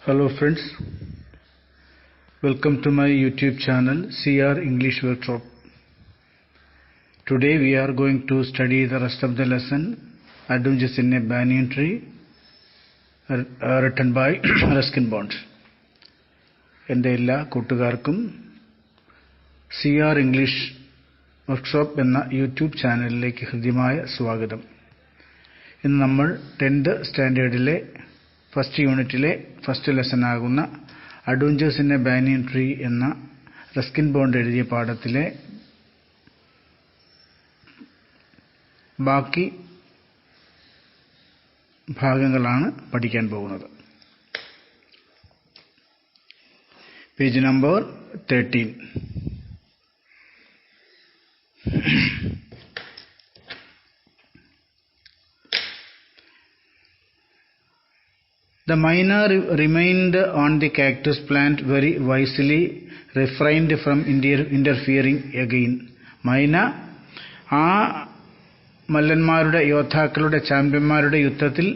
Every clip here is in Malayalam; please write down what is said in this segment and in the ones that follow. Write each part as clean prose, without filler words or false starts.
Hello friends, welcome to my YouTube channel CR English Workshop. Today we are going to study the rest of the lesson Adventures in a Banyan Tree written by Ruskin Bond. എൻ്റെ എല്ലാ കൂട്ടുകാർക്കും CR English Workshop എന്ന യൂട്യൂബ് ചാനലിലേക്ക് ഹൃദ്യമായ സ്വാഗതം. ഇന്ന് നമ്മൾ 10th സ്റ്റാൻഡേർഡിലെ ഫസ്റ്റ് യൂണിറ്റിലെ ഫസ്റ്റ് ലെസൺ ആകുന്ന adventures in A banyan tree എന്ന റസ്കിൻ ബോണ്ട് എഴുതിയ പാഠത്തിലെ ബാക്കി ഭാഗങ്ങളാണ് പഠിക്കാൻ പോകുന്നത്. Page number 13. The miner remained on the cactus plant, very wisely refrained from interfering again. മൈന ആ മല്ലന്മാരുടെ യോദ്ധാക്കളുടെ ചാമ്പ്യന്മാരുടെ യുദ്ധത്തിൽ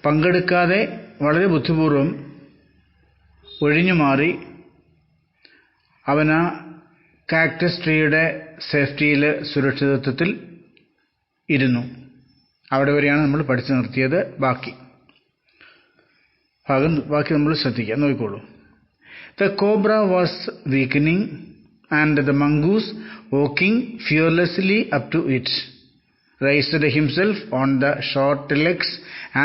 പങ്കെടുക്കാതെ വളരെ ബുദ്ധിപൂർവം ഒഴിഞ്ഞുമാറി അവൻ ആ കാക്ടസ് ട്രീയുടെ സേഫ്റ്റിയിൽ സുരക്ഷിതത്വത്തിൽ ഇരുന്നു. അവിടെ വരെയാണ് നമ്മൾ പഠിച്ചു നിർത്തിയത്. ബാക്കി നമ്മൾ ശ്രദ്ധിക്കാം, നോക്കിക്കോളൂ. The cobra was weakening and the mongoose, walking fearlessly up to it, raised himself on the short legs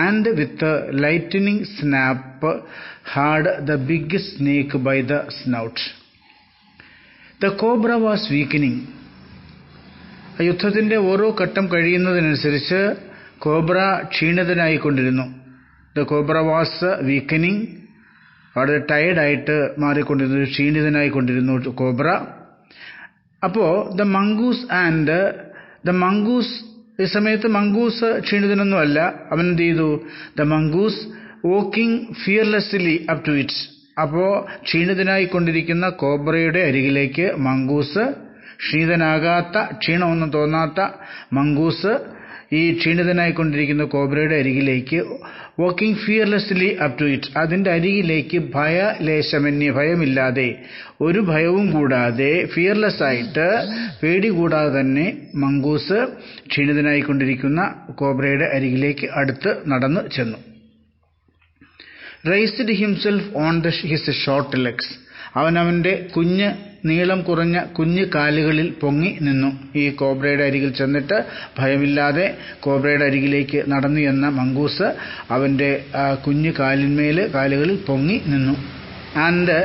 and with a lightning snap had the big snake by the snout. The cobra was weakening. യുദ്ധത്തിന്റെ ഓരോ ഘട്ടം കഴിയുന്നതിനനുസരിച്ച് കോബ്ര ക്ഷീണിതനായിക്കൊണ്ടിരുന്നു. The cobra was weakening. വളരെ ടയർഡായിട്ട് മാറിക്കൊണ്ടിരുന്നു, ക്ഷീണിതനായിക്കൊണ്ടിരുന്നു കോബ്ര. അപ്പോൾ the mongoose ഈ സമയത്ത് മംഗൂസ് ക്ഷീണിതനൊന്നുമല്ല. അവൻ എന്ത് ചെയ്തു? The mongoose walking fearlessly up to it. അപ്പോൾ ക്ഷീണിതനായിക്കൊണ്ടിരിക്കുന്ന കോബ്രയുടെ അരികിലേക്ക് മംഗൂസ്, ക്ഷീണിതനാകാത്ത, ക്ഷീണമൊന്നും തോന്നാത്ത മംഗൂസ് ഈ ക്ഷീണിതനായിക്കൊണ്ടിരിക്കുന്ന കോബ്രയുടെ അരികിലേക്ക് walking fearlessly up to it, അതിൻ്റെ അരികിലേക്ക് ഭയലേശമന്യേ, ഭയമില്ലാതെ, ഒരു ഭയവും കൂടാതെ, ഫിയർലെസ് ആയിട്ട്, പേടി കൂടാതെ തന്നെ മംഗൂസ് ക്ഷീണിതനായിക്കൊണ്ടിരിക്കുന്ന കോബ്രയുടെ അരികിലേക്ക് അടുത്ത് നടന്നു ചെന്നു. Raised himself on his short legs. അവനവൻ്റെ നീളം കുറഞ്ഞ കുഞ്ഞു കാലുകളിൽ പൊങ്ങി നിന്നു. ഈ കോബ്രയുടെ അരികിൽ ചെന്നിട്ട് ഭയമില്ലാതെ കോബ്രയുടെ അരികിലേക്ക് നടന്നു എന്ന മംഗൂസ് അവൻ്റെ കുഞ്ഞു കാലുകളിൽ പൊങ്ങി നിന്നു. ആൻഡ്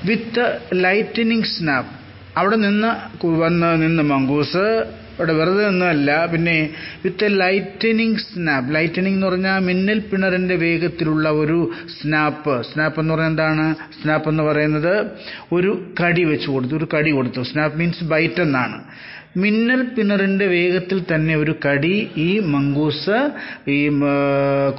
വിത്ത് ലൈറ്റനിങ് സ്നാപ്പ്, അവിടെ നിന്ന് മംഗൂസ് അവിടെ വെറുതെ ഒന്നുമല്ല, പിന്നെ വിത്ത് ലൈറ്റനിങ് സ്നാപ്പ്. ലൈറ്റനിങ് എന്ന് പറഞ്ഞാൽ മിന്നൽ പിണറിന്റെ വേഗത്തിലുള്ള ഒരു സ്നാപ്പ്. സ്നാപ്പ് എന്ന് പറഞ്ഞാൽ എന്താണ്? സ്നാപ്പ് എന്ന് പറയുന്നത് ഒരു കടി വെച്ച് കൊടുത്തു, ഒരു കടി കൊടുത്തു. സ്നാപ്പ് മീൻസ് ബൈറ്റ് എന്നാണ്. മിന്നൽ പിണറിന്റെ വേഗത്തിൽ തന്നെ ഒരു കടി ഈ മംഗൂസ് ഈ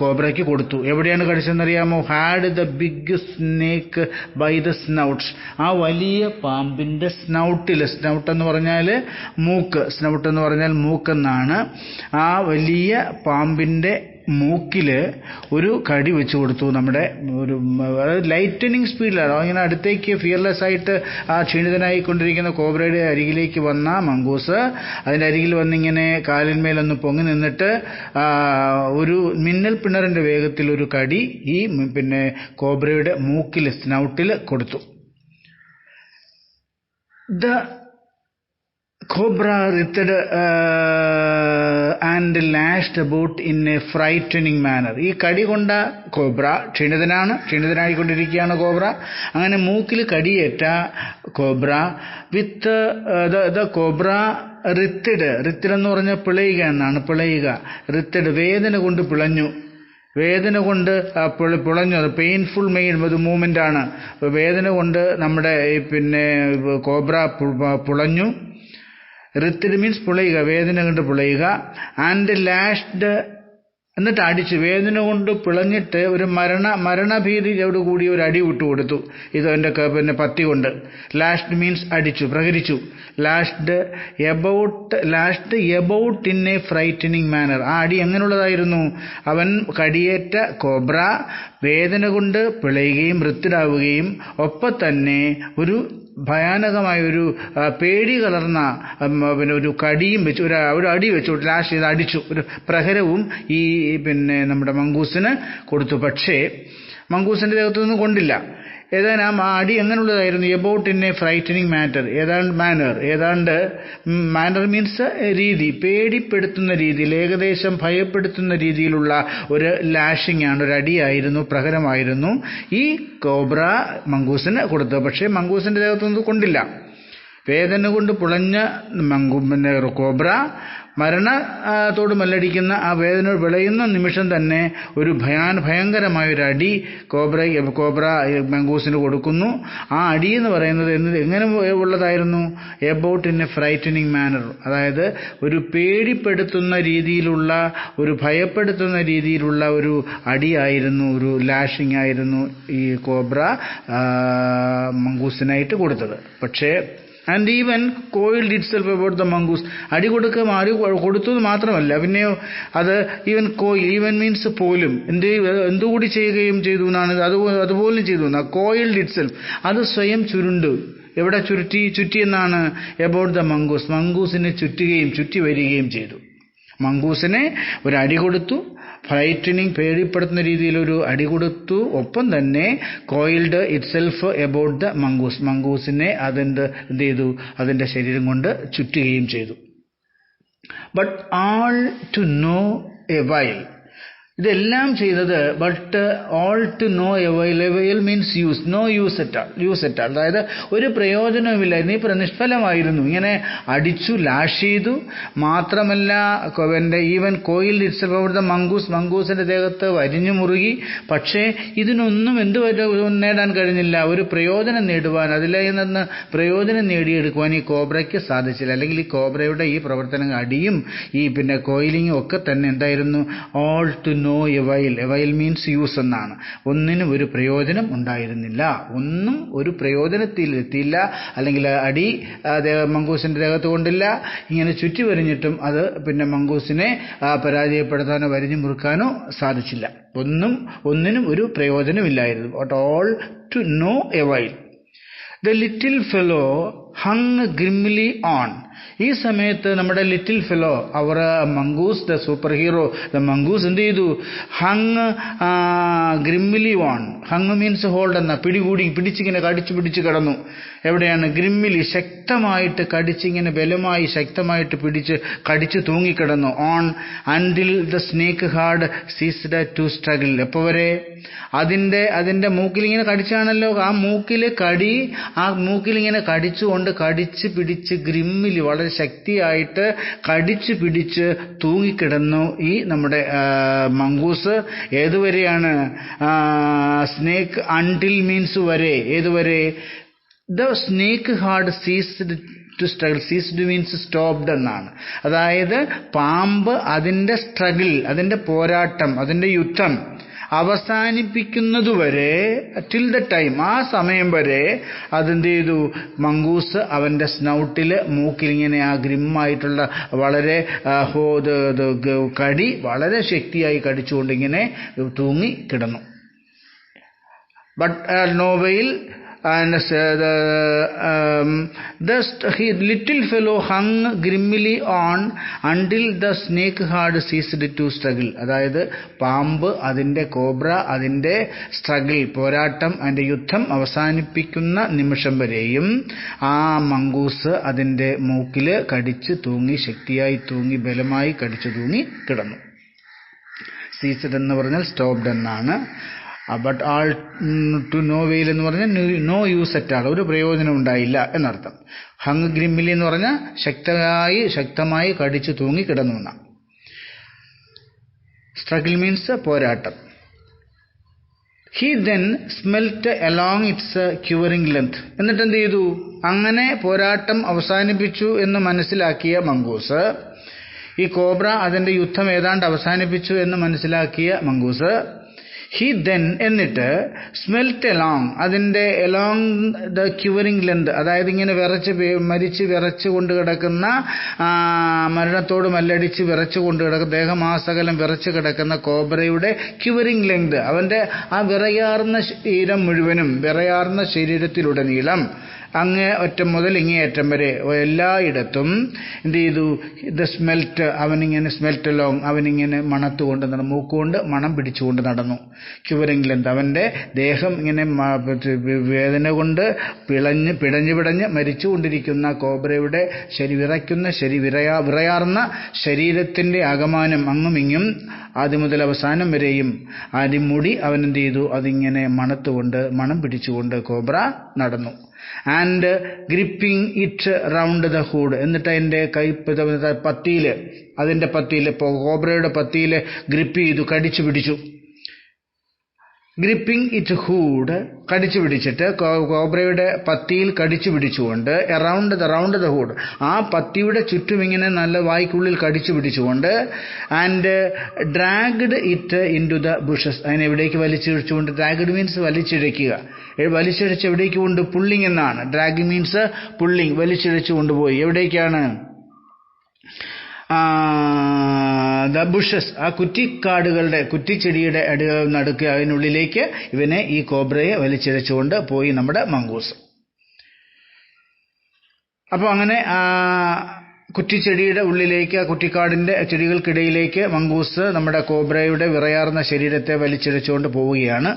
കോബ്രയ്ക്ക് കൊടുത്തു. എവിടെയാണ് കടിച്ചെന്നറിയാമോ? Had the big snake by the snout. ആ വലിയ പാമ്പിന്റെ സ്നൗട്ടിൽ, സ്നൗട്ട് എന്ന് പറഞ്ഞാൽ മൂക്ക്, സ്നൗട്ട് എന്ന് പറഞ്ഞാൽ മൂക്കെന്നാണ്. ആ വലിയ പാമ്പിന്റെ മൂക്കില് ഒരു കടി വെച്ച് കൊടുത്തു. നമ്മുടെ ഒരു ലൈറ്റനിങ് സ്പീഡിലാണ് അങ്ങനെ അടുത്തേക്ക് ഫിയർലെസ് ആയിട്ട് ആ ക്ഷീണിതനായിക്കൊണ്ടിരിക്കുന്ന കോബ്രയുടെ അരികിലേക്ക് വന്ന മംഗൂസ് അതിൻ്റെ അരികിൽ വന്നിങ്ങനെ കാലിന്മേലൊന്ന് പൊങ്ങി നിന്നിട്ട് ഒരു മിന്നൽ പിണറിന്റെ വേഗത്തിൽ ഒരു കടി ഈ കോബ്രയുടെ മൂക്കിൽ, സ്നൗട്ടിൽ കൊടുത്തു. The cobra writhed and lashed about in a frightening manner. ഈ കടി കൊണ്ട കോബ്ര ക്ഷീണിതനായിക്കൊണ്ടിരിക്കുകയാണ് കോബ്ര. അങ്ങനെ മൂക്കിൽ കടിയേറ്റ cobra with the cobra writhed എന്ന് പറഞ്ഞാൽ പിളയുക എന്നാണ്, പിളയുക. writhed വേദന കൊണ്ട് പിളഞ്ഞു, വേദന കൊണ്ട് പിളഞ്ഞു. അത് പെയിൻഫുൾ മൂവ്മെന്റ് ആണ്. വേദന കൊണ്ട് നമ്മുടെ കോബ്ര പിളഞ്ഞു. റിത്തിഡ് മീൻസ് പിളയുക, വേദന കൊണ്ട് പിളയുക. ആൻഡ് ലാഷ്ഡ് എന്നിട്ട് അടിച്ചു, വേദന കൊണ്ട് പിളഞ്ഞിട്ട് ഒരു മരണഭീതിയോട് കൂടി ഒരു അടി വിട്ടുകൊടുത്തു. ഇത് എൻ്റെ പിന്നെ പത്തി കൊണ്ട്. ലാഷ്ഡ് മീൻസ് അടിച്ചു, പ്രഹരിച്ചു. Lashed about in a frightening manner. ആ അടി എങ്ങനെയുള്ളതായിരുന്നു? അവൻ കടിയേറ്റ കോബ്ര വേദന കൊണ്ട് പിളയുകയും മൃത്യുരാവുകയും ഒപ്പം തന്നെ ഒരു ഭയാനകമായൊരു പേടി കലർന്ന പിന്നെ ഒരു കടിയും വെച്ചു, ഒരു അടി വെച്ചു, ലാഷ് ചെയ്ത് അടിച്ചു. ഒരു പ്രഹരവും ഈ പിന്നെ നമ്മുടെ മംഗൂസിന് കൊടുത്തു. പക്ഷേ മംഗൂസിന്റെ ദേഹത്തൊന്നും കൊണ്ടില്ല. ഏതായാലും ആ അടി എങ്ങനെയുള്ളതായിരുന്നു? About in a frightening manner means രീതി, പേടിപ്പെടുത്തുന്ന രീതിയിൽ, ഏകദേശം ഭയപ്പെടുത്തുന്ന രീതിയിലുള്ള ഒരു ലാഷിംഗ് ആണ്, ഒരു അടിയായിരുന്നു, പ്രഹരമായിരുന്നു ഈ കോബ്ര മംഗൂസിന് കൊടുത്തത്. പക്ഷേ മംഗൂസിന്റെ ദേഹത്തൊന്നും കൊണ്ടില്ല. വേദന കൊണ്ട് പുളഞ്ഞ കോബ്ര മരണത്തോട് മല്ലടിക്കുന്ന ആ വേദന വിളയുന്ന നിമിഷം തന്നെ ഒരു ഭയങ്കരമായൊരു അടി കോബ്ര മംഗൂസിന് കൊടുക്കുന്നു. ആ അടി എന്ന് പറയുന്നത് എങ്ങനെ ഉള്ളതായിരുന്നു? About in a frightening manner, അതായത് ഒരു പേടിപ്പെടുത്തുന്ന രീതിയിലുള്ള, ഒരു ഭയപ്പെടുത്തുന്ന രീതിയിലുള്ള ഒരു അടിയായിരുന്നു, ഒരു ലാഷിംഗ് ആയിരുന്നു ഈ കോബ്ര മംഗൂസിനായിട്ട് കൊടുത്തത്. പക്ഷേ and even coiled it self about the mongoose. അടി കൊടുത്തത് മാത്രമല്ല, പിന്നെയോ അത് ഈവൻ മീൻസ് പോലും എന്തുകൂടി ചെയ്യുകയും ചെയ്തു എന്നാണ്, അതുപോലും ചെയ്തു എന്നാണ്. കോയിൽഡ് ഇറ്റ് സെൽഫ്, അത് സ്വയം ചുരുണ്ടു. എവിടെ ചുറ്റി എന്നാണ്? എബൌട്ട് ദ മംഗൂസിനെ ചുറ്റി വരികയും ചെയ്തു. മംഗൂസിനെ ഒരു അടി കൊടുത്തു, ഫ്രൈറ്റനിങ്, പേടിപ്പെടുത്തുന്ന രീതിയിലൊരു അടി കൊടുത്തു. ഒപ്പം തന്നെ coiled itself about the മംഗൂസിനെ എന്ത് ചെയ്തു? അതിൻ്റെ ശരീരം കൊണ്ട് ചുറ്റുകയും ചെയ്തു. But all to no avail. ഇതെല്ലാം ചെയ്തത് but all to no avail means use at all, അതായത് ഒരു പ്രയോജനവുമില്ല, നിഷ്ഫലമായിരുന്നു. ഇങ്ങനെ അടിച്ചു, ലാഷ് ചെയ്തു. മാത്രമല്ല even coil itself about the മംഗൂസിന്റെ ദേഹത്ത് വരിഞ്ഞു മുറുകി. പക്ഷേ ഇതിനൊന്നും നേടാൻ കഴിഞ്ഞില്ല. ഒരു പ്രയോജനം നേടുവാൻ, അതിൽ നിന്ന് പ്രയോജനം നേടിയെടുക്കുവാൻ ഈ കോബ്രയ്ക്ക് സാധിച്ചില്ല. അല്ലെങ്കിൽ ഈ കോബ്രയുടെ ഈ പ്രവർത്തനങ്ങൾ, അടിയും ഈ പിന്നെ കോയിലിങ്ങും ഒക്കെ തന്നെ എന്തായിരുന്നു? All to no avail means use എന്നാണ്. ഒന്നിനും ഒരു പ്രയോജനം ഉണ്ടായിരുന്നില്ല, ഒന്നും ഒരു പ്രയോജനത്തിൽ എത്തിയില്ല. അല്ലെങ്കിൽ അടി മംഗൂസിന്റെ ദേഹത്ത് കൊണ്ടില്ല. ഇങ്ങനെ ചുറ്റി വരിഞ്ഞിട്ടും അത് പിന്നെ മംഗൂസിനെ പരാജയപ്പെടുത്താനോ വരിഞ്ഞു മുറുക്കാനോ സാധിച്ചില്ല. ഒന്നിനും ഒരു പ്രയോജനമില്ലായിരുന്നു. But all to no avail. The little fellow hung grimly on. ഈ സമയത്ത് നമ്മുടെ little fellow, our mongoose, the super hero, the mongoose എന്ത് ചെയ്തു? Hung grimly on. Hung means hold എന്ന, പിടിച്ചിങ്ങനെ കടിച്ചു കിടന്നു. എവിടെയാണ്? ഗ്രിമ്മിലി, ശക്തമായിട്ട് കടിച്ചിങ്ങനെ ബലമായി ശക്തമായിട്ട് കടിച്ചു തൂങ്ങിക്കിടന്നു. On until the snake had ceased to struggle. എപ്പോൾ വരെ? അതിന്റെ മൂക്കിലിങ്ങനെ കടിച്ചാണല്ലോ, ആ മൂക്കിലിങ്ങനെ കടിച്ചുകൊണ്ട് കടിച്ച് പിടിച്ച് ഗ്രിമ്മിലി വളരെ ശക്തിയായിട്ട് കടിച്ചു പിടിച്ച് തൂങ്ങിക്കിടന്നു ഈ നമ്മുടെ മംഗൂസ്. ഏതുവരെയാണ്? സ്നേക്ക് അൺടിൽ മീൻസ് വരെ. ഏതുവരെ? The snake had ceased to struggle. Ceased means stopped എന്നാണ്. അതായത് പാമ്പ് അതിന്റെ സ്ട്രഗിൾ, അതിന്റെ പോരാട്ടം, അതിന്റെ യുദ്ധം അവസാനിപ്പിക്കുന്നതുവരെ, ടിൽ ദ ടൈം, ആ സമയം വരെ അതെന്ത് ചെയ്തു? മംഗൂസ് അവന്റെ സ്നൗട്ടില്, മൂക്കിലിങ്ങനെ ആ ഗ്രിമ്മായിട്ടുള്ള വളരെ കടി വളരെ ശക്തിയായി കടിച്ചുകൊണ്ട് ഇങ്ങനെ തൂങ്ങി കിടന്നു. ബട്ട് നോ വെയിൽ. And the little fellow hung grimly on until the snake had ceased to struggle. അതായത് പാമ്പ്, അതിന്റെ കോബ്ര, അതിന്റെ സ്ട്രഗിൾ, പോരാട്ടം, അതിന്റെ യുദ്ധം അവസാനിപ്പിക്കുന്ന നിമിഷം വരെയും ആ മംഗൂസ് അതിന്റെ മൂക്കില് കടിച്ച് തൂങ്ങി, ശക്തിയായി തൂങ്ങി, ബലമായി കടിച്ചു തൂങ്ങി കിടന്നു. സീസ്ഡ് എന്ന് പറഞ്ഞാൽ സ്റ്റോപ്ഡ് എന്നാണ്. ബട്ട് ആൾ ടു നോ വെയിൽ എന്ന് പറഞ്ഞാൽ നോ യൂസ് അറ്റ് ആൾ, ഒരു പ്രയോജനം ഉണ്ടായില്ല എന്നർത്ഥം. ഹങ് ഗ്രിമ്മിലി എന്ന് പറഞ്ഞാൽ ശക്തമായി കടിച്ചു തൂങ്ങി കിടന്നു എന്നാണ്. സ്ട്രഗിൾ മീൻസ് പോരാട്ടം. He then smelt along it's curing length. എന്നിട്ട് എന്ത് ചെയ്തു? അങ്ങനെ പോരാട്ടം അവസാനിപ്പിച്ചു എന്ന് മനസ്സിലാക്കിയ മംഗൂസ് ഈ കോബ്ര അതിന്റെ യുദ്ധം ഏതാണ്ട് അവസാനിപ്പിച്ചു എന്ന് മനസ്സിലാക്കിയ മംഗൂസ് he then എന്നിട്ട് സ്മെൽറ്റ് അതിന്റെ എലോങ് ദ ക്യൂവറിംഗ് ലെന്ത്, അതായത് ഇങ്ങനെ മരിച്ച് വിറച്ചു കൊണ്ട് കിടക്കുന്ന, മരണത്തോട് മല്ലടിച്ച് വിറച്ചു കൊണ്ട് കിടക്കുന്ന, ദേഹമാസകലം വിറച്ചു കിടക്കുന്ന കോബ്രയുടെ ക്യൂവറിംഗ് ലെങ്ത്, അവന്റെ ആ വിറയാർന്ന ശരീരം മുഴുവനും, വിറയാർന്ന ശരീരത്തിലുടനീളം അങ്ങേ അറ്റം മുതൽ ഇങ്ങേയറ്റം വരെ എല്ലായിടത്തും എന്ത് ചെയ്തു? ഇത് സ്മെൽറ്റ്, അവനിങ്ങനെ മണത്തുകൊണ്ട് നടന്നു, മൂക്കുകൊണ്ട് മണം പിടിച്ചുകൊണ്ട് നടന്നു. ക്യൂവറിംഗ് ലെന്ത്, അവന്റെ ദേഹം ഇങ്ങനെ വേദന കൊണ്ട് പിടഞ്ഞ് മരിച്ചുകൊണ്ടിരിക്കുന്ന കോബ്രയുടെ വിറയാർന്ന ശരീരത്തിന്റെ ആകമാനം അങ്ങും ഇങ്ങും ആദ്യം മുതൽ അവസാനം വരെയും മുടി അവനെന്ത് ചെയ്തു? അതിങ്ങനെ മണം പിടിച്ചുകൊണ്ട് കോബ്ര നടന്നു. And gripping it round the hood, എന്നിട്ട് അതിന്റെ അതിന്റെ പത്തിയിൽ, കോബ്രയുടെ പത്തിയിൽ ഗ്രിപ്പ് ചെയ്തു, കടിച്ചു പിടിച്ചു. ഗ്രിപ്പിംഗ് ഇറ്റ് ഹൂഡ്, കടിച്ചു പിടിച്ചിട്ട് കോബ്രയുടെ പത്തിയിൽ കടിച്ചു പിടിച്ചുകൊണ്ട്, റൗണ്ട് ദ ഹൂഡ്, ആ പത്തിയുടെ ചുറ്റും ഇങ്ങനെ നല്ല വായ്ക്കുള്ളിൽ കടിച്ചു പിടിച്ചുകൊണ്ട്, and dragged it into the bushes, അതിനെ എവിടേക്ക് വലിച്ചിഴച്ചുകൊണ്ട്, ഡ്രാഗ്ഡ് മീൻസ് വലിച്ചിഴയ്ക്കുക, വലിച്ചിഴച്ച് എവിടേക്ക് കൊണ്ട്? പുള്ളിങ് എന്നാണ്. ഡ്രാഗ് മീൻസ് പുള്ളിങ്, വലിച്ചിഴച്ചു കൊണ്ടുപോയി. എവിടേക്കാണ്? ദ ബുഷസ്, ആ കുറ്റിച്ചെടിയുടെ നടുക്ക്, അതിനുള്ളിലേക്ക് ഇവനെ, ഈ കോബ്രയെ വലിച്ചിഴച്ചുകൊണ്ട് പോയി നമ്മുടെ മംഗൂസ്. അപ്പോൾ അങ്ങനെ കുറ്റിച്ചെടിയുടെ ഉള്ളിലേക്ക്, ആ കുറ്റിക്കാടിന്റെ ചെടികൾക്കിടയിലേക്ക് മംഗൂസ് നമ്മുടെ കോബ്രയുടെ വിറയാർന്ന ശരീരത്തെ വലിച്ചിഴച്ചുകൊണ്ട് പോവുകയാണ്.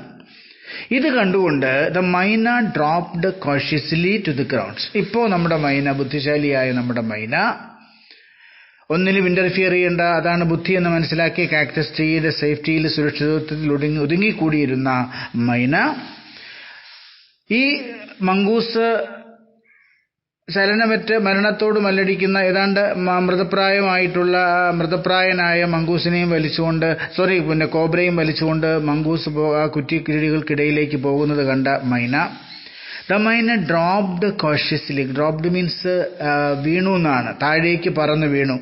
ഇത് കണ്ടുകൊണ്ട് the myna dropped cautiously to the ground. ഇപ്പോൾ നമ്മുടെ മൈന, ബുദ്ധിശാലിയായ നമ്മുടെ മൈന, ഒന്നിലും ഇന്റർഫിയർ ചെയ്യേണ്ട, അതാണ് ബുദ്ധി എന്ന് മനസ്സിലാക്കി കാക്ടസ് ട്രീയുടെ സേഫ്റ്റിയിൽ, സുരക്ഷിതത്വത്തിൽ ഒതുങ്ങിക്കൂടിയിരുന്ന മൈന, ഈ മംഗൂസ് ചലനമറ്റ് മരണത്തോട് മല്ലടിക്കുന്ന ഏതാണ്ട് മൃതപ്രായനായ മംഗൂസിനെയും വലിച്ചുകൊണ്ട്, കോബ്രയും വലിച്ചുകൊണ്ട് മംഗൂസ് ആ കുറ്റിക്കിഴികൾക്കിടയിലേക്ക് പോകുന്നത് കണ്ട മൈന, the myna dropped cautiously, dropped means വീണു എന്നാണ്, താഴേക്ക് പറന്ന് വീണു.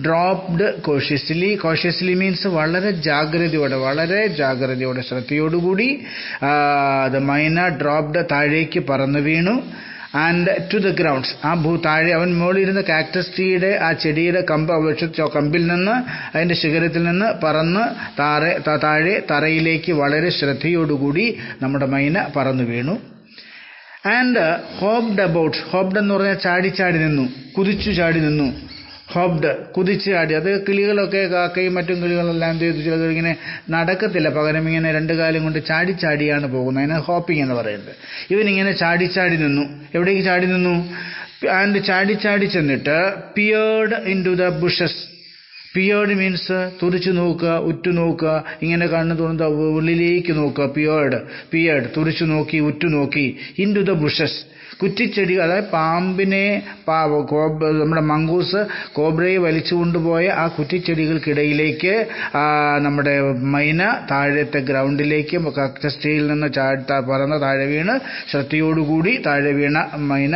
ഡ്രോപ്ഡ് കോഷ്യസ്ലി മീൻസ് വളരെ ജാഗ്രതയോടെ ശ്രദ്ധയോടുകൂടി ദ മൈന ഡ്രോപ്ഡ്, താഴേക്ക് പറന്നു വീണു. ആൻഡ് ടു ദ ഗ്രൗണ്ട്സ്, ആ താഴെ അവൻ മുകളിലിരുന്ന കാക്ടസ് ട്രീയുടെ ആ ചെടിയുടെ കമ്പിൽ നിന്ന്, അതിന്റെ ശിഖരത്തിൽ നിന്ന് പറന്ന് താഴെ തറയിലേക്ക് വളരെ ശ്രദ്ധയോടുകൂടി നമ്മുടെ മൈന പറന്നു വീണു. ആൻഡ് ഹോപ്ഡ് എന്ന് പറഞ്ഞാൽ ചാടി നിന്നു, കുതിച്ചു ചാടി നിന്നു. ഹോപ്ഡ്, കുതിച്ചു ചാടി. അത് കിളികളൊക്കെ, കാക്കയും മറ്റും കിളികളെല്ലാം എന്ത് ചെയ്തു? ചിലത് ഇങ്ങനെ നടക്കത്തില്ല, പകരം ഇങ്ങനെ രണ്ടു കാലം കൊണ്ട് ചാടിയാണ് പോകുന്നത്. അതിന് ഹോപ്പിംഗ് എന്ന് പറയുന്നത്. ഇവനിങ്ങനെ ചാടി നിന്നു. എവിടേക്ക് ചാടി നിന്നു? ആൻഡ് ചാടി ചെന്നിട്ട് peered into the bushes. Peered means തുറിച്ചു നോക്കുക, ഉറ്റുനോക്കുക, ഇങ്ങനെ കണ്ണു തുറന്ന് ഉള്ളിലേക്ക് നോക്കുക. പിയേർഡ് തുറിച്ചു നോക്കി, ഉറ്റുനോക്കി. ഇൻ ടു ദ ബുഷസ്, കുറ്റിച്ചെടി, അതായത് പാമ്പിനെ, നമ്മുടെ മംഗൂസ് കോബ്രയെ വലിച്ചു കൊണ്ടുപോയ ആ കുറ്റിച്ചെടികൾക്കിടയിലേക്ക് നമ്മുടെ മൈന താഴത്തെ ഗ്രൗണ്ടിലേക്ക് കാക്ടസ് ട്രീയിൽ നിന്ന് പറന്ന് താഴെ വീണ്, ശ്രദ്ധയോടുകൂടി താഴെ വീണ മൈന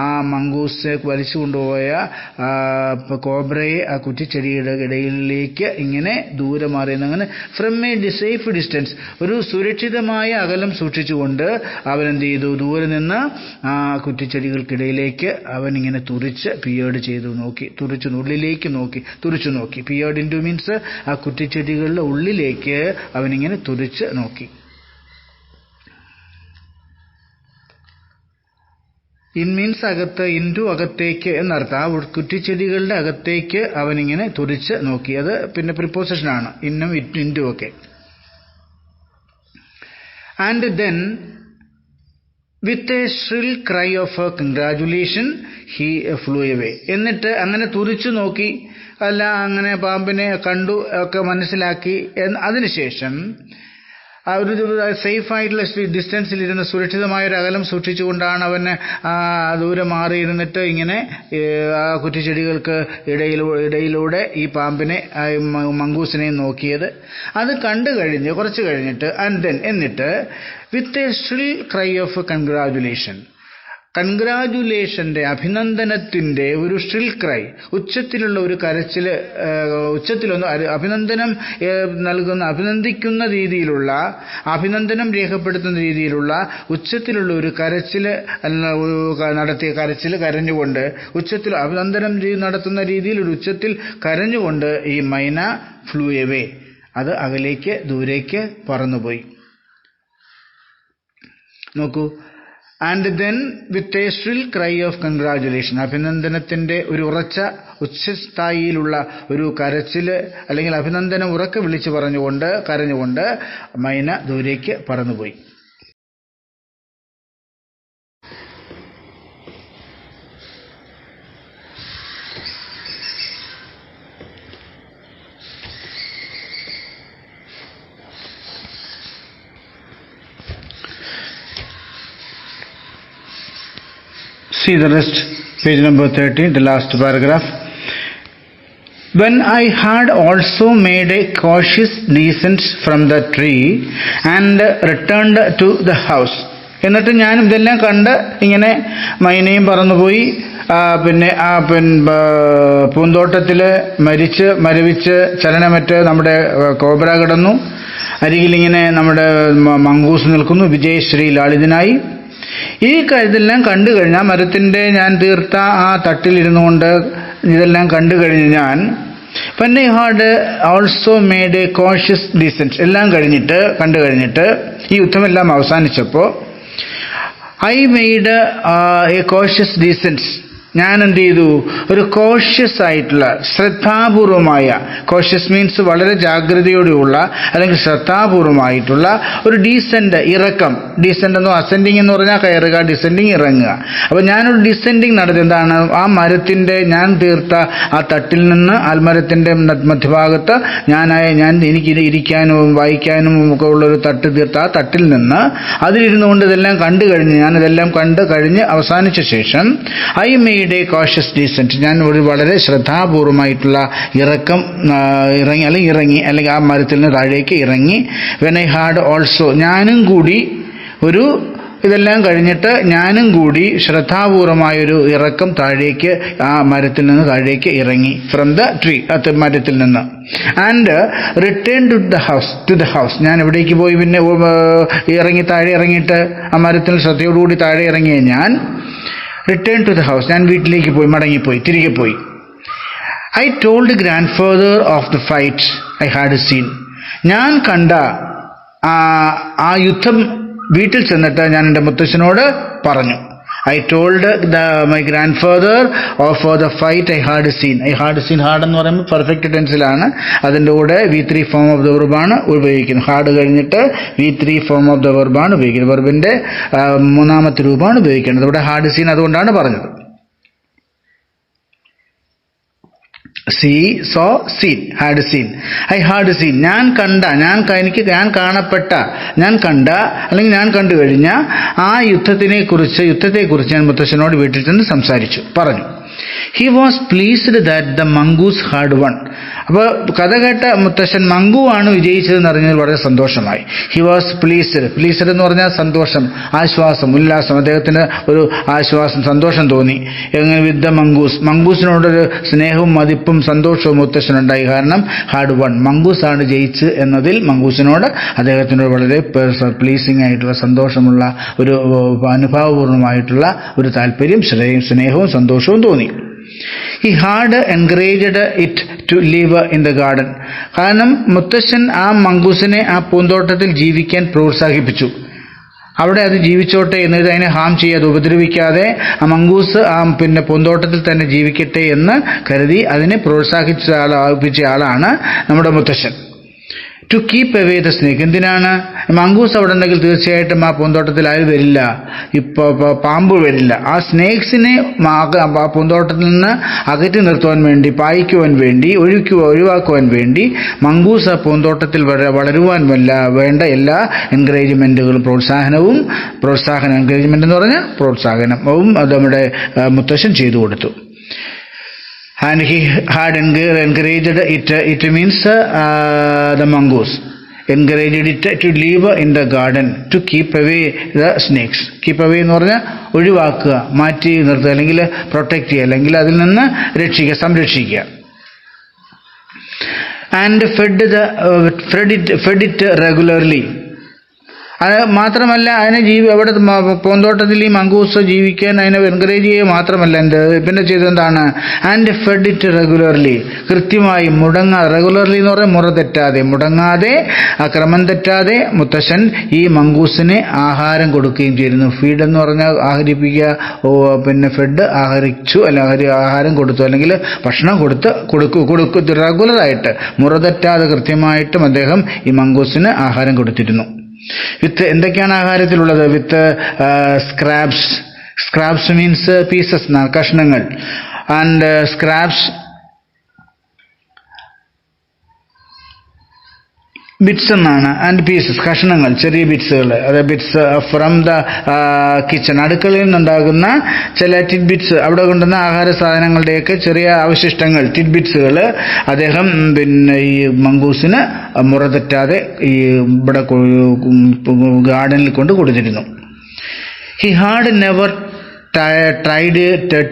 ആ മംഗൂസ് വലിച്ചു കൊണ്ടുപോയ കോബ്രയെ ആ കുറ്റിച്ചെടിയുടെ ഇടയിലേക്ക് ഇങ്ങനെ ദൂരെ മാറിയെന്ന്, അങ്ങനെ ഫ്രം എ സേഫ് ഡിസ്റ്റൻസ്, ഒരു സുരക്ഷിതമായ അകലം സൂക്ഷിച്ചുകൊണ്ട് അവനെന്ത് ചെയ്തു? ദൂരെ നിന്ന് ആ കുറ്റിച്ചെടികൾക്കിടയിലേക്ക് അവനിങ്ങനെ പിയേർഡ് ചെയ്തു നോക്കി, ഉള്ളിലേക്ക് നോക്കി. പിയേർഡ് ഇൻറ്റു മീൻസ് ആ കുറ്റിച്ചെടികളുടെ ഉള്ളിലേക്ക് അവനിങ്ങനെ തുറിച്ച് നോക്കി. ഇൻ മീൻസ് അകത്ത്, ഇൻറ്റു അകത്തേക്ക് എന്നർത്ഥം. ആ കുറ്റിച്ചെടികളുടെ അകത്തേക്ക് അവനിങ്ങനെ തുറിച്ച് നോക്കി. അത് പിന്നെ പ്രിപ്പോസിഷനാണ്, ഇന്നും ഇൻറ്റു ഒക്കെ. And then with a shrill cry of congratulation he flew away. എന്നിട്ട് അങ്ങനെ തുറിച്ചു നോക്കി, അങ്ങനെ പാമ്പിനെ കണ്ടു ഒക്കെ മനസ്സിലാക്കി. അതിനുശേഷം ഒരു സേഫ് ആയിട്ടുള്ള ഡിസ്റ്റൻസിലിരുന്ന് സുരക്ഷിതമായൊരു അകലം സൂക്ഷിച്ചുകൊണ്ടാണ് അവന് ദൂരെ മാറിയിരുന്നിട്ട് ഇങ്ങനെ ആ കുറ്റിച്ചെടികൾക്ക് ഇടയിലൂടെ ഈ പാമ്പിനെ, മംഗൂസിനെ നോക്കിയത്. അത് കുറച്ച് കഴിഞ്ഞിട്ട് എന്നിട്ട് with a shrill cry of congratulation, കൺഗ്രാജുലേഷന്റെ അഭിനന്ദനത്തിന്റെ ഒരു ഷ്രിൽ ക്രൈ, ഉച്ചത്തിലുള്ള ഒരു കരച്ചിൽ, ഉച്ചത്തിലൊന്ന് അഭിനന്ദനം നൽകുന്ന, അഭിനന്ദിക്കുന്ന രീതിയിലുള്ള, അഭിനന്ദനം രേഖപ്പെടുത്തുന്ന രീതിയിലുള്ള ഉച്ചത്തിലുള്ള ഒരു കരച്ചിൽ നടത്തിയ കരച്ചിൽ, കരഞ്ഞുകൊണ്ട് ഉച്ചത്തിൽ അഭിനന്ദനം നടത്തുന്ന രീതിയിൽ ഒരു ഉച്ചത്തിൽ കരഞ്ഞുകൊണ്ട് ഈ മൈന ഫ്ലൂ എവേ, അത് അകലേക്ക് ദൂരേക്ക് പറന്നുപോയി. നോക്കൂ, and then with a shrill cry of congratulation, അഭിനന്ദനത്തിന്റെ ഒരു ഉറച്ച ഉച്ചസ്ഥായിയിലുള്ള ഒരു കരച്ചിൽ അല്ലെങ്കിൽ അഭിനന്ദനം ഉറക്കെ വിളിച്ചു കരഞ്ഞുകൊണ്ട് മൈന ദൂരേക്ക് പറന്നുപോയി. See the rest, page number 13, the last paragraph. When I had also made a cautious descent from the tree and returned to the house. എന്നിട്ട് ഞാൻ ഇതെല്ലാം കണ്ട് ഇങ്ങനെ മൈനയും പറന്നുപോയി. പിന്നെ പൂന്തോട്ടത്തിൽ മരവിച്ച് ചലനമറ്റ് നമ്മുടെ കോബ്ര കിടന്നു. അരികിലിങ്ങനെ നമ്മുടെ മംഗൂസ് നിൽക്കുന്നു, വിജയശ്രീ ലാളിതനായി. ഈ ഇതെല്ലാം കണ്ടു കഴിഞ്ഞാൽ, മരത്തിന്റെ ഞാൻ തീർത്ത ആ തട്ടിലിരുന്നു കൊണ്ട് ഇതെല്ലാം കണ്ടു കഴിഞ്ഞ് ഞാൻ when I had also made a cautious descent, എല്ലാം കണ്ടു കഴിഞ്ഞിട്ട് ഈ യുദ്ധമെല്ലാം അവസാനിച്ചപ്പോൾ I made a cautious descent, ഞാൻ എന്ത് ചെയ്തു, ഒരു കോഷ്യസ് ആയിട്ടുള്ള ശ്രദ്ധാപൂർവമായ, കോഷ്യസ് മീൻസ് വളരെ ജാഗ്രതയോടെയുള്ള അല്ലെങ്കിൽ ശ്രദ്ധാപൂർവമായിട്ടുള്ള ഒരു ഡീസെന്റ് ഇറക്കം. ഡീസെന്റ് എന്നോ അസെൻഡിങ് എന്ന് പറഞ്ഞാൽ കയറുക, ഡിസെൻഡിങ് ഇറങ്ങുക. അപ്പൊ ഞാനൊരു ഡിസെൻഡിങ് നടത്തി. എന്താണ്? ആ മരത്തിന്റെ ഞാൻ തീർത്ത ആ തട്ടിൽ നിന്ന്, ആൽമരത്തിന്റെ മധ്യഭാഗത്ത് എനിക്ക് ഇരിക്കാനും വായിക്കാനും ഒക്കെ ഉള്ളൊരു തട്ട് തീർത്ത ആ തട്ടിൽ നിന്ന് അതിലിരുന്നു കൊണ്ട് ഇതെല്ലാം കണ്ടു കഴിഞ്ഞ്, ഞാനിതെല്ലാം കണ്ടു കഴിഞ്ഞ് അവസാനിച്ച ശേഷം I made A cautious decent, ഞാൻ ഒരു വളരെ ശ്രദ്ധാപൂർവമായിട്ടുള്ള ഇറക്കം ഇറങ്ങി അല്ലെങ്കിൽ ആ മരത്തിൽ നിന്ന് താഴേക്ക് ഇറങ്ങി. വെൻ ഐ ഹാഡ് ഓൾസോ, ഞാനും കൂടി ഇതെല്ലാം കഴിഞ്ഞിട്ട് ഞാനും കൂടി ശ്രദ്ധാപൂർവമായൊരു ഇറക്കം താഴേക്ക്, ആ മരത്തിൽ നിന്ന് താഴേക്ക് ഇറങ്ങി. ഫ്രം ദ ട്രീ, മരത്തിൽ നിന്ന്. And return to the house, ഞാൻ എവിടേക്ക് പോയി? പിന്നെ താഴെ ഇറങ്ങിയിട്ട് ആ മരത്തിൽ ശ്രദ്ധയോടുകൂടി താഴെ ഇറങ്ങിയ ഞാൻ റിട്ടേൺ ടു ദ ഹൗസ്, ഞാൻ വീട്ടിലേക്ക് പോയി, തിരികെ പോയി. I told grand father of the fight I had seen, ഞാൻ കണ്ട ആ യുദ്ധം വീട്ടിൽ ചെന്നിട്ട് ഞാൻ എൻ്റെ മുത്തച്ഛനോട് പറഞ്ഞു. I told my grandfather of the fight I had seen. Had എന്ന് പറയുമ്പോൾ പെർഫെക്റ്റ് ടെൻസിലാണ്. അതിൻ്റെ കൂടെ V3 ഫോം ഓഫ് ദ വെർബാണ് ഉപയോഗിക്കുന്നത്. ഹാഡ് കഴിഞ്ഞിട്ട് V3 ഫോം ഓഫ് ദ വെർബാണ് ഉപയോഗിക്കുന്നത്. വെർബിന്റെ മൂന്നാമത്തെ രൂപമാണ് ഉപയോഗിക്കേണ്ടത്. ഇവിടെ ഹാഡ് സീൻ അതുകൊണ്ടാണ് പറഞ്ഞത്. had seen. I had seen. ഞാൻ കണ്ട അല്ലെങ്കിൽ ഞാൻ കണ്ടു കഴിഞ്ഞ ആ യുദ്ധത്തെക്കുറിച്ച് ഞാൻ മുത്തശ്ശനോട് വീട്ടിൽ ചെന്ന് സംസാരിച്ചു, പറഞ്ഞു. He was pleased that the mongoose had won. അപ്പോൾ കഥ കേട്ട മുത്തശ്ശൻ മംഗു ആണ് വിജയിച്ചതെന്ന് അറിഞ്ഞതിൽ വളരെ സന്തോഷമായി. ഹി വാസ് പ്ലീസ്ഡ് എന്ന് പറഞ്ഞാൽ സന്തോഷം, ആശ്വാസം, ഉല്ലാസം. അദ്ദേഹത്തിന് ഒരു ആശ്വാസം, സന്തോഷം തോന്നി. എങ്ങനെ? വിത്ത് ദ മംഗൂസിനോടൊരു സ്നേഹവും മതിപ്പും സന്തോഷവും മുത്തശ്ശനുണ്ടായി. കാരണം ഹാഡ് വൺ, മംഗൂസ് ആണ് ജയിച്ച് എന്നതിൽ മംഗൂസിനോട് അദ്ദേഹത്തിന് വളരെ പ്ലീസിംഗ് ആയിട്ടുള്ള, സന്തോഷമുള്ള, ഒരു അനുഭാവപൂർണമായിട്ടുള്ള ഒരു താല്പര്യം, സ്നേഹവും സന്തോഷവും തോന്നി. He had encouraged it to live in the garden. കാരണം മുത്തശ്ശൻ ആ മംഗൂസിനെ ആ പൂന്തോട്ടത്തിൽ ജീവിക്കാൻ പ്രോത്സാഹിപ്പിച്ചു. അവിടെ അത് ജീവിച്ചോട്ടെ എന്നത്, അതിനെ ഹാം ചെയ്യാതെ, ഉപദ്രവിക്കാതെ ആ മംഗൂസ് പൂന്തോട്ടത്തിൽ തന്നെ ജീവിക്കട്ടെ എന്ന് കരുതി അതിനെ പ്രോത്സാഹിപ്പിച്ച ആളാണ് നമ്മുടെ മുത്തശ്ശൻ. To keep away the snake. എന്തിനാണ്? മംഗൂസ് അവിടെ ഉണ്ടെങ്കിൽ തീർച്ചയായിട്ടും ആ പൂന്തോട്ടത്തിൽ ആരും വരില്ല, പാമ്പ് വരില്ല. ആ സ്നേക്സിനെ ആ പൂന്തോട്ടത്തിൽ നിന്ന് അകറ്റി നിർത്തുവാൻ വേണ്ടി, പായിക്കുവാൻ വേണ്ടി, ഒഴിവാക്കുവാൻ വേണ്ടി മംഗൂസ് ആ പൂന്തോട്ടത്തിൽ വളരുവാൻ വേണ്ട എല്ലാ എൻകറേജ്മെന്റുകളും, എൻകറേജ്മെന്റ് എന്ന് പറഞ്ഞാൽ പ്രോത്സാഹനവും നമ്മുടെ മുത്തശ്ശൻ ചെയ്തു കൊടുത്തു. And he had encouraged it means the mongoose. encouraged it to live in the garden to keep away the snakes. Keep away എന്ന് പറഞ്ഞാൽ ഒഴിവാക്കുക, മാറ്റി നിർത്തുക, അല്ലെങ്കിൽ പ്രൊട്ടക്ട് ചെയ്യുക, അല്ലെങ്കിൽ അതിൽ നിന്ന് രക്ഷിക്കുക, സംരക്ഷിക്കുക. And fed it regularly. അത് മാത്രമല്ല, അതിനെ അവിടെ പൂന്തോട്ടത്തിൽ ഈ മംഗൂസ് ജീവിക്കാൻ അതിനെ എൻകറേജ് ചെയ്യുക മാത്രമല്ല, പിന്നെ ചെയ്തെന്താണ്, ആൻഡ് ഫെഡ് ഇറ്റ് റെഗുലർലി, കൃത്യമായി റെഗുലർലി എന്ന് പറഞ്ഞാൽ മുറ തെറ്റാതെ, മുടങ്ങാതെ, ക്രമം തെറ്റാതെ മുത്തശ്ശൻ ഈ മംഗൂസിന് ആഹാരം കൊടുക്കുകയും ചെയ്യുന്നു. ഫീഡ് എന്ന് പറഞ്ഞാൽ ആഹരിപ്പിക്കുക, പിന്നെ ഫെഡ് ആഹരിച്ചു, അല്ലെങ്കിൽ ആഹാരം കൊടുത്തു, അല്ലെങ്കിൽ ഭക്ഷണം കൊടുത്തു റെഗുലറായിട്ട് മുറ തെറ്റാതെ കൃത്യമായിട്ടും അദ്ദേഹം ഈ മംഗൂസിന് ആഹാരം കൊടുത്തിരുന്നു. വിത്ത് എന്തൊക്കെയാണ് ആഹാരത്തിലുള്ളത്? വിത്ത് സ്ക്രാബ്സ് മീൻസ് പീസസ്, കഷ്ണങ്ങൾ. ആൻഡ് സ്ക്രാബ്സ് ബിറ്റ്സ് എന്നാണ്, ആൻഡ് പീസസ് കഷ്ണങ്ങൾ, ചെറിയ ബിറ്റ്സുകൾ. അത് ബിറ്റ്സ് ഫ്രം ദ കിച്ചൺ, അടുക്കളയിൽ നിന്നുണ്ടാകുന്ന ചില ടിഡ് ബിറ്റ്സ്, അവിടെ കൊണ്ടുവന്ന ആഹാര സാധനങ്ങളുടെയൊക്കെ ചെറിയ അവശിഷ്ടങ്ങൾ, ടിഡ് ബിറ്റ്സുകൾ അദ്ദേഹം പിന്നെ ഈ മംഗൂസിന് മുറ തെറ്റാതെ ഈ ഇവിടെ ഗാർഡനിൽ കൊണ്ട് കൊടുത്തിരുന്നു. He had never tried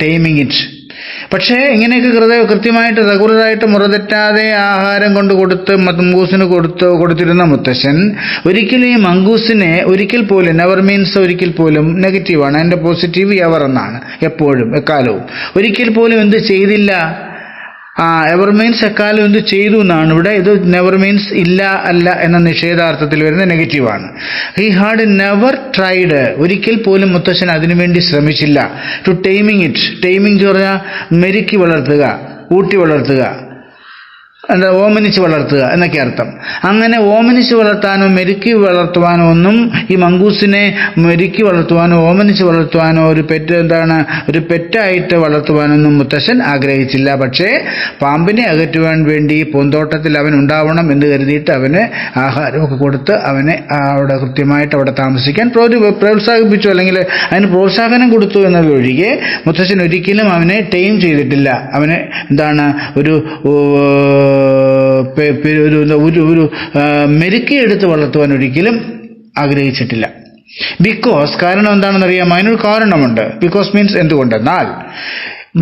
timing it. പക്ഷേ ഇങ്ങനെയൊക്കെ കൃത്യമായിട്ട് റെഗുലറായിട്ട് മുറതെറ്റാതെ ആഹാരം കൊടുത്ത് മംഗൂസിന് കൊടുത്തിരുന്ന മുത്തശ്ശൻ ഒരിക്കലും ഈ മംഗൂസിനെ ഒരിക്കൽ പോലും, നെവർ മീൻസ് ഒരിക്കൽ പോലും നെഗറ്റീവാണ്, അതിന്റെ പോസിറ്റീവ് എവർ എന്നാണ്, എപ്പോഴും എക്കാലവും. ഒരിക്കൽ പോലും എന്ത് ചെയ്തില്ല, എവർ മീൻസ് എക്കാലം എന്ത് ചെയ്തു എന്നാണ് ഇവിടെ. ഇത് നെവർ മീൻസ് ഇല്ല, അല്ല എന്ന നിഷേധാർത്ഥത്തിൽ വരുന്ന നെഗറ്റീവാണ്. ഹി ഹാഡ് നെവർ ട്രൈഡ്, ഒരിക്കൽ പോലും മുത്തശ്ശൻ അതിനുവേണ്ടി ശ്രമിച്ചില്ല. ടു ടൈമിങ് ഇറ്റ്, ടൈമിങ് എന്ന് പറഞ്ഞാൽ മെരുക്കി വളർത്തുക, ഊട്ടി വളർത്തുക, എന്താ ഓമനിച്ച് വളർത്തുക എന്നൊക്കെ അർത്ഥം. അങ്ങനെ ഓമനിച്ച് വളർത്താനോ മെരുക്കി വളർത്തുവാനോ ഒന്നും ഈ മംഗൂസിനെ മെരുക്കി വളർത്തുവാനോ ഓമനിച്ച് വളർത്തുവാനോ ഒരു പെറ്റായിട്ട് വളർത്തുവാനൊന്നും മുത്തശ്ശൻ ആഗ്രഹിച്ചില്ല. പക്ഷേ പാമ്പിനെ അകറ്റുവാൻ വേണ്ടി പൂന്തോട്ടത്തിൽ അവൻ ഉണ്ടാവണം എന്ന് കരുതിയിട്ട് അവന് ആഹാരമൊക്കെ കൊടുത്ത് അവനെ അവിടെ കൃത്യമായിട്ട് അവിടെ താമസിക്കാൻ പ്രോത്സാഹിപ്പിച്ചു, അല്ലെങ്കിൽ അതിന് പ്രോത്സാഹനം കൊടുത്തു എന്നതൊഴികെ മുത്തശ്ശൻ ഒരിക്കലും അവനെ ടൈം ചെയ്തിട്ടില്ല. അവനെ ഒരു മെരുക്കിയെടുത്ത് വളർത്തുവാൻ ഒരിക്കലും ആഗ്രഹിച്ചിട്ടില്ല. ബിക്കോസ്, കാരണം എന്താണെന്നറിയാം, അതിനൊരു കാരണമുണ്ട്. ബിക്കോസ് മീൻസ് എന്തുകൊണ്ടെന്നാൽ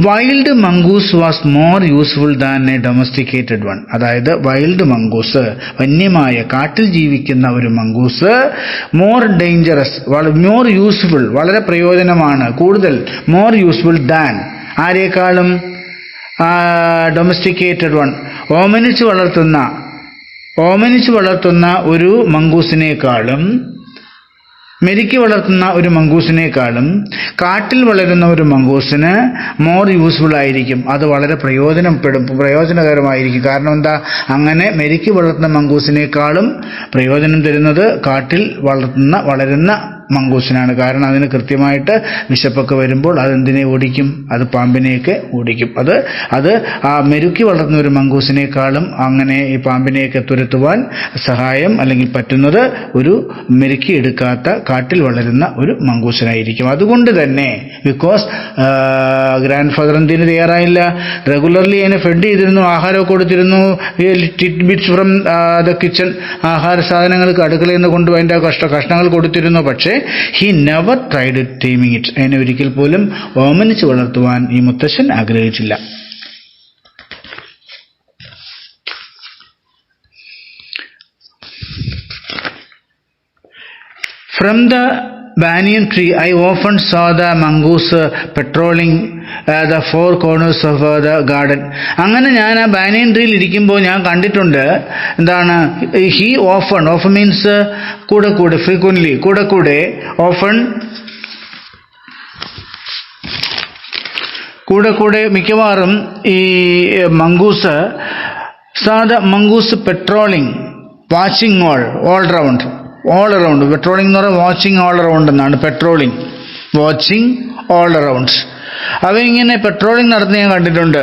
wild mongoose was more useful than a domesticated one. അതായത് വൈൽഡ് മംഗൂസ്, വന്യമായ കാട്ടിൽ ജീവിക്കുന്ന ഒരു mongoose, more dangerous, more useful, വളരെ പ്രയോജനമാണ്, കൂടുതൽ മോർ യൂസ്ഫുൾ ദാൻ, ആരെക്കാളും ഡൊമസ്റ്റിക്കേറ്റഡ് വൺ, ഓമനിച്ച് വളർത്തുന്ന ഒരു മംഗൂസിനേക്കാളും, മെരുക്കി വളർത്തുന്ന ഒരു മംഗൂസിനേക്കാളും കാട്ടിൽ വളരുന്ന ഒരു മംഗൂസിന് മോർ യൂസ്ഫുൾ ആയിരിക്കും. അത് വളരെ പ്രയോജനകരമായിരിക്കും. കാരണം എന്താ, അങ്ങനെ മെരുക്കി വളർത്തുന്ന മംഗൂസിനേക്കാളും പ്രയോജനം തരുന്നത് കാട്ടിൽ വളരുന്ന മംഗൂസിനാണ്. കാരണം അതിന് കൃത്യമായിട്ട് വിശപ്പൊക്കെ വരുമ്പോൾ അതെന്തിനെ ഓടിക്കും, അത് പാമ്പിനെയൊക്കെ ഓടിക്കും. അത് ആ മെരുക്കി വളർത്തുന്ന ഒരു മംഗൂസിനേക്കാളും അങ്ങനെ ഈ പാമ്പിനെയൊക്കെ തുരത്തുവാൻ സഹായം അല്ലെങ്കിൽ പറ്റുന്നത് ഒരു മെരുക്കിയെടുക്കാത്ത കാട്ടിൽ വളരുന്ന ഒരു മംഗൂസിനായിരിക്കും. അതുകൊണ്ട് തന്നെ ബിക്കോസ് ഗ്രാൻഡ് ഫാദർ എന്തിനു തയ്യാറായില്ല, റെഗുലർലി അതിനെ ഫെഡ് ചെയ്തിരുന്നു, ആഹാരമൊക്കെ കൊടുത്തിരുന്നു, tid bits from the kitchen, ആഹാര സാധനങ്ങൾക്ക് അടുക്കളയിൽ നിന്ന് കൊണ്ടുപോയി അതിൻ്റെ കഷ്ണങ്ങൾ കൊടുത്തിരുന്നു. പക്ഷേ he never tried taming it. അതിനെ ഒരിക്കൽ പോലും ഓമനിച്ച് വളർത്തുവാൻ ഈ മുത്തശ്ശൻ ആഗ്രഹിച്ചില്ല. From the banyan tree, I often saw the mongoose patrolling the four corners of the garden. അങ്ങനെ ഞാൻ ആ ബാനിയൻ ട്രീയിൽ ഇരിക്കുമ്പോൾ ഞാൻ കണ്ടിട്ടുണ്ട്, എന്താണ്, he often മീൻസ് കൂടെ ഫ്രീക്വന്റ്ലി, കൂടെ മിക്കവാറും ഈ mongoose patrolling, watching all round, patrolling എന്ന് പറഞ്ഞാൽ വാച്ചിങ് ഓൾ അറൗണ്ട് എന്നാണ്. പെട്രോളിംഗ്, വാച്ചിങ് ഓൾ അറൗണ്ട്, അവയിങ്ങനെ പെട്രോളിംഗ് നടത്തി ഞാൻ കണ്ടിട്ടുണ്ട്.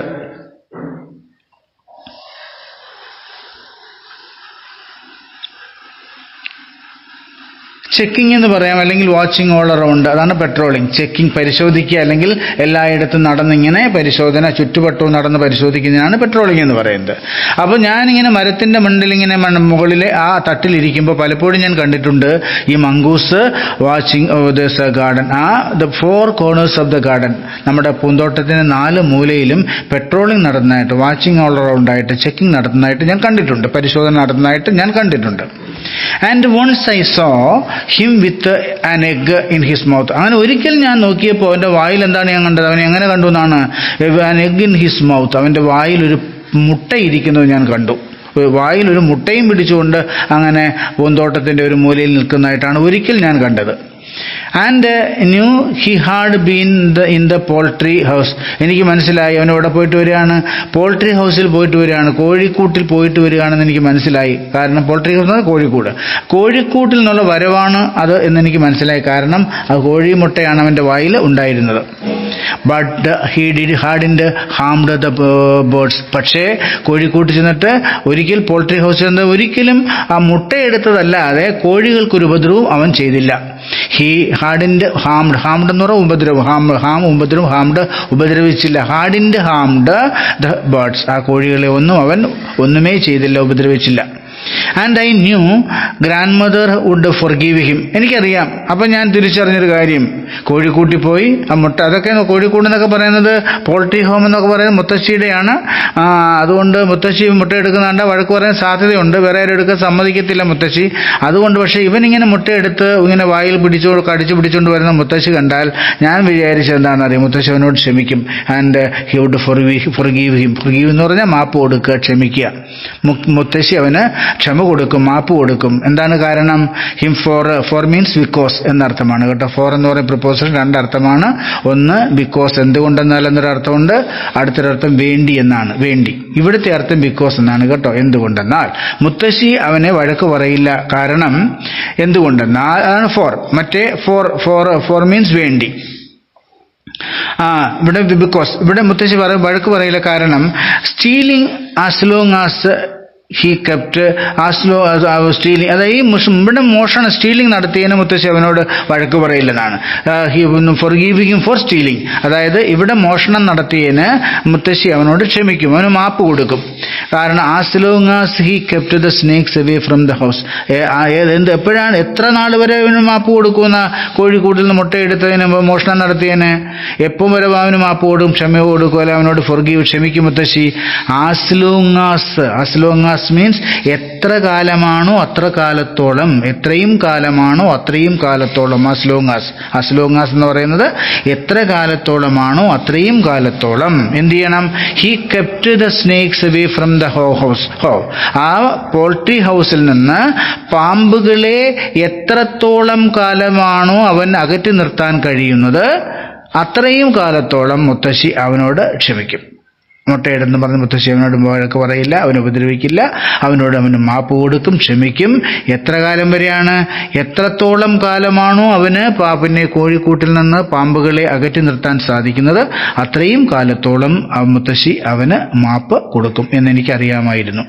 ചെക്കിംഗ് എന്ന് പറയാം, അല്ലെങ്കിൽ വാച്ചിങ് ഓൾ അറൗണ്ട്. അതാണ് പെട്രോളിംഗ്. ചെക്കിംഗ്, പരിശോധിക്കുക, അല്ലെങ്കിൽ എല്ലായിടത്തും നടന്നിങ്ങനെ പരിശോധന, ചുറ്റുവട്ടവും നടന്ന് പരിശോധിക്കുന്നതിനാണ് പെട്രോളിംഗ് എന്ന് പറയുന്നത്. അപ്പോൾ ഞാനിങ്ങനെ മരത്തിന്റെ മണ്ടിൽ ഇങ്ങനെ മുകളിലെ ആ തട്ടിലിരിക്കുമ്പോൾ പലപ്പോഴും ഞാൻ കണ്ടിട്ടുണ്ട് ഈ mongoose watching this garden. The 4 corners of the garden, നമ്മുടെ പൂന്തോട്ടത്തിന് 4 മൂലയിലും പെട്രോളിംഗ് നടത്തുന്നതായിട്ട്, വാച്ചിങ് ഓൾ അറൗണ്ട് ആയിട്ട്, ചെക്കിംഗ് നടത്തുന്നതായിട്ട് ഞാൻ കണ്ടിട്ടുണ്ട്, പരിശോധന നടത്തുന്നതായിട്ട് ഞാൻ കണ്ടിട്ടുണ്ട്. And once I saw him with an egg in his mouth. അങ്ങനെ ഒരിക്കൽ ഞാൻ നോക്കിയപ്പോൾ അവൻ്റെ വായിൽ എന്താണ് ഞാൻ കണ്ടത്? അവനെ എങ്ങനെ കണ്ടു എന്നാണ്? An egg in his mouth. അവൻ്റെ വായിൽ ഒരു മുട്ട ഇരിക്കുന്നത് ഞാൻ കണ്ടു. വായിൽ ഒരു മുട്ടയും പിടിച്ചുകൊണ്ട് അങ്ങനെ പൂന്തോട്ടത്തിൻ്റെ ഒരു മൂലയിൽ നിൽക്കുന്നതായിട്ടാണ് ഒരിക്കൽ ഞാൻ കണ്ടത്. And new he had been in the poultry house. എനിക്ക് മനസ്സിലായി അവൻ ഇവിടെ പോയിട്ട് വരികയാണ്, പോൾട്രി ഹൗസിൽ പോയിട്ട് വരികയാണ്, കോഴിക്കൂട്ടിൽ പോയിട്ട് വരികയാണെന്ന് എനിക്ക് മനസ്സിലായി. കാരണം പോൾട്രി ഹൗസ് എന്ന് കോഴിക്കൂട്, കോഴിക്കൂട്ടിൽ നിന്നുള്ള വരവാണ് അത് എന്നെനിക്ക് മനസ്സിലായി. കാരണം അത് കോഴിമുട്ടയാണ് അവൻ്റെ വായിൽ ഉണ്ടായിരുന്നത്. But he hadn't harmed the birds. പക്ഷേ കോഴിക്കൂട്ടിൽ ചെന്നിട്ട് ഒരിക്കൽ പോൾട്രി ഹൗസിൽ നിന്ന് ഒരിക്കലും ആ മുട്ടയെടുത്തതല്ലാതെ കോഴികൾക്കൊരു ഉപദ്രവവും അവൻ ചെയ്തില്ല. ഹി ഹാഡിൻഡ് ഹാംഡ്, ഹാംഡ് എന്ന് പറഞ്ഞാൽ ഉപദ്രവം, ഉപദ്രവം, ഹാംഡ് ഉപദ്രവിച്ചില്ല. ഹാഡിൻഡ് ഹാംഡ് ദ ബേർഡ്സ്, ആ കോഴികളെ അവൻ ഒന്നുമേ ചെയ്തില്ല, ഉപദ്രവിച്ചില്ല. And I knew grandmother would forgive him. എനിക്കറിയാം. അപ്പം ഞാൻ തിരിച്ചറിഞ്ഞൊരു കാര്യം, കോഴിക്കൂട്ടിൽ പോയി ആ മുട്ട, അതൊക്കെ കോഴിക്കൂട് എന്നൊക്കെ പറയുന്നത് പോൾട്രി ഹോം എന്നൊക്കെ പറയുന്നത് മുത്തശ്ശിയുടെയാണ്. അതുകൊണ്ട് മുത്തശ്ശി മുട്ട എടുക്കുന്നുണ്ട്, വഴക്ക് പറയാൻ സാധ്യതയുണ്ട്, വേറെ ആരും എടുക്കാൻ സമ്മതിക്കത്തില്ല മുത്തശ്ശി. അതുകൊണ്ട് പക്ഷേ ഇവനിങ്ങനെ മുട്ടയെടുത്ത് ഇങ്ങനെ വായിൽ കടിച്ചു പിടിച്ചുകൊണ്ട് വരുന്ന മുത്തശ്ശി കണ്ടാൽ ഞാൻ വിചാരിച്ചത് എന്താണെന്നറിയാം, മുത്തശ്ശി അവനോട് ക്ഷമിക്കും. And he would forgive him. Forgive എന്ന് പറഞ്ഞാൽ മാപ്പ് കൊടുക്കുക, ക്ഷമിക്കുക. മുത്തശ്ശി അവന് ക്ഷമ കൊടുക്കും, മാപ്പ് കൊടുക്കും. എന്താണ് കാരണം? ഹിം ഫോർ മീൻസ് ബിക്കോസ് എന്നർത്ഥമാണ് കേട്ടോ. ഫോർ എന്ന് പറയുന്ന പ്രിപ്പോസിഷൻ 2 അർത്ഥമാണ്. ഒന്ന് ബിക്കോസ്, എന്തുകൊണ്ടെന്നാൽ എന്നൊരർത്ഥമുണ്ട്. അടുത്തൊരർത്ഥം വേണ്ടി എന്നാണ്, വേണ്ടി. ഇവിടുത്തെ അർത്ഥം ബിക്കോസ് എന്നാണ് കേട്ടോ. എന്തുകൊണ്ടെന്നാൽ മുത്തശ്ശി അവനെ വഴക്ക് പറയില്ല. കാരണം എന്തുകൊണ്ടെന്നാൽ അതാണ് ഫോർ. മറ്റേ ഫോർ മീൻസ് വേണ്ടി. ഇവിടെ ബിക്കോസ്, ഇവിടെ മുത്തശ്ശി വഴക്ക് പറയില്ല. കാരണം stealing as long as he kept stealing, അതായത് ഈ ഇവിടെ മോഷണം, സ്റ്റീലിംഗ് നടത്തിയതിന് മുത്തശ്ശി അവനോട് വഴക്ക് പറയില്ലെന്നാണ്. ഫോർഗീവിങ് ഫോർ സ്റ്റീലിംഗ്, അതായത് ഇവിടെ മോഷണം നടത്തിയതിന് മുത്തശ്ശി അവനോട് ക്ഷമിക്കും, അവന് മാപ്പ് കൊടുക്കും. കാരണം as long as he kept the snakes away from the house. എപ്പോഴാണ്, എത്ര നാൾ വരെ അവന് മാപ്പ് കൊടുക്കുന്ന? കോഴിക്കൂട്ടിൽ നിന്ന് മുട്ടയെടുത്തതിന്, മോഷണം നടത്തിയതിന് എപ്പം വരെ അവന് മാപ്പ് കൊടുക്കും, ക്ഷമ കൊടുക്കും, അല്ലെ അവനോട് ഫോർഗീവ്, ക്ഷമിക്കും മുത്തശ്ശി. ആസ് ലോങ് ആസ് മീൻസ് എത്ര കാലമാണോ അത്ര കാലത്തോളം, എത്രയും കാലമാണോ അത്രയും കാലത്തോളം. ആസ് ലോങ് ആസ് എന്ന് പറയുന്നത് എത്ര കാലത്തോളമാണോ അത്രയും കാലത്തോളം എന്ത് ചെയ്യണം? He kept the snakes away from the house. ആ പോൾട്രി ഹൗസിൽ നിന്ന് പാമ്പുകളെ എത്രത്തോളം കാലമാണോ അവൻ അകറ്റി നിർത്താൻ കഴിയുന്നത് അത്രയും കാലത്തോളം മുത്തശ്ശി അവനോട് ക്ഷമിക്കും. മുട്ടയിടെന്ന് പറഞ്ഞ് മുത്തശ്ശി അവനോട് വഴക്ക് പറയില്ല, അവനെ ഉപദ്രവിക്കില്ല, അവന് മാപ്പ് കൊടുക്കും, ക്ഷമിക്കും. എത്ര കാലം വരെയാണ്? എത്രത്തോളം കാലമാണോ അവന് പിന്നെ കോഴിക്കൂട്ടിൽ നിന്ന് പാമ്പുകളെ അകറ്റി നിർത്താൻ സാധിക്കുന്നത് അത്രയും കാലത്തോളം മുത്തശ്ശി അവന് മാപ്പ് കൊടുക്കും എന്നെനിക്കറിയാമായിരുന്നു.